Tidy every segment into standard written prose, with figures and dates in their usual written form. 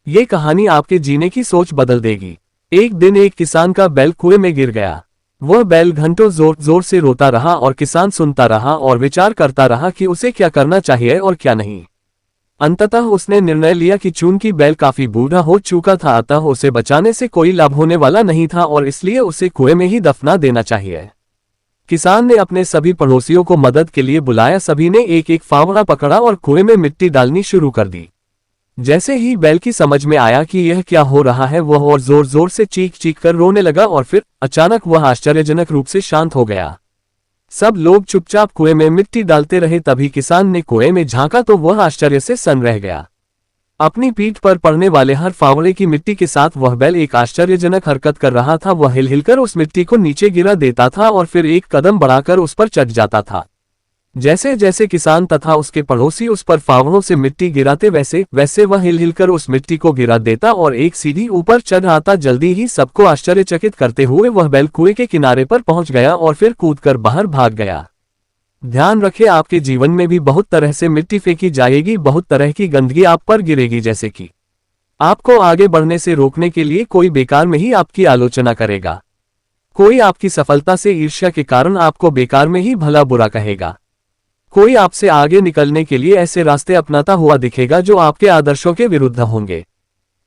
ये कहानी आपके जीने की सोच बदल देगी। एक दिन एक किसान का बैल कुएं में गिर गया। वह बैल घंटों जोर जोर से रोता रहा और किसान सुनता रहा और विचार करता रहा कि उसे क्या करना चाहिए और क्या नहीं। अंततः उसने निर्णय लिया कि चूंकि बैल काफी बूढ़ा हो चुका था, अतः उसे बचाने से कोई लाभ होने वाला नहीं था और इसलिए उसे कुएं में ही दफना देना चाहिए। किसान ने अपने सभी पड़ोसियों को मदद के लिए बुलाया। सभी ने एक एक फावड़ा पकड़ा और कुएं में मिट्टी डालनी शुरू कर दी। जैसे ही बैल की समझ में आया कि यह क्या हो रहा है, वह और जोर जोर से चीख चीख कर रोने लगा और फिर अचानक वह आश्चर्यजनक रूप से शांत हो गया। सब लोग चुपचाप कुएं में मिट्टी डालते रहे। तभी किसान ने कुएं में झांका तो वह आश्चर्य से सन्न रह गया। अपनी पीठ पर पड़ने वाले हर फावड़े की मिट्टी के साथ वह बैल एक आश्चर्यजनक हरकत कर रहा था। वह हिल हिलकर उस मिट्टी को नीचे गिरा देता था और फिर एक कदम बढ़ाकर उस पर चढ़ जाता था। जैसे जैसे किसान तथा उसके पड़ोसी उस पर फावड़ों से मिट्टी गिराते, वैसे वैसे वह हिल हिलकर उस मिट्टी को गिरा देता और एक सीढ़ी ऊपर चढ़ आता। जल्दी ही सबको आश्चर्यचकित करते हुए वह बैल कुएं के किनारे पर पहुंच गया और फिर कूदकर बाहर भाग गया। ध्यान रखें, आपके जीवन में भी बहुत तरह से मिट्टी फेंकी जाएगी, बहुत तरह की गंदगी आप पर गिरेगी। जैसे कि आपको आगे बढ़ने से रोकने के लिए कोई बेकार में ही आपकी आलोचना करेगा। कोई आपकी सफलता से ईर्ष्या के कारण आपको बेकार में ही भला बुरा कहेगा। कोई आपसे आगे निकलने के लिए ऐसे रास्ते अपनाता हुआ दिखेगा जो आपके आदर्शों के विरुद्ध होंगे।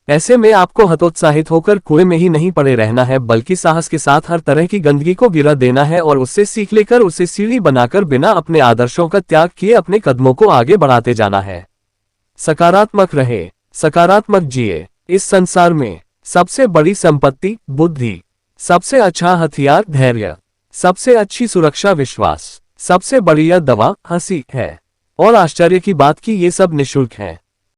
ऐसे में आपको हतोत्साहित होकर कुएं में ही नहीं पड़े रहना है, बल्कि साहस के साथ हर तरह की गंदगी को गिरा देना है और उससे सीख लेकर उसे सीढ़ी बनाकर बिना अपने आदर्शों का त्याग किए अपने कदमों को आगे बढ़ाते जाना है। सकारात्मक रहे, सकारात्मक जिए। इस संसार में सबसे बड़ी संपत्ति बुद्धि, सबसे अच्छा हथियार धैर्य, सबसे अच्छी सुरक्षा विश्वास, सबसे बढ़िया दवा हंसी है। और आश्चर्य की बात कि ये सब निःशुल्क है।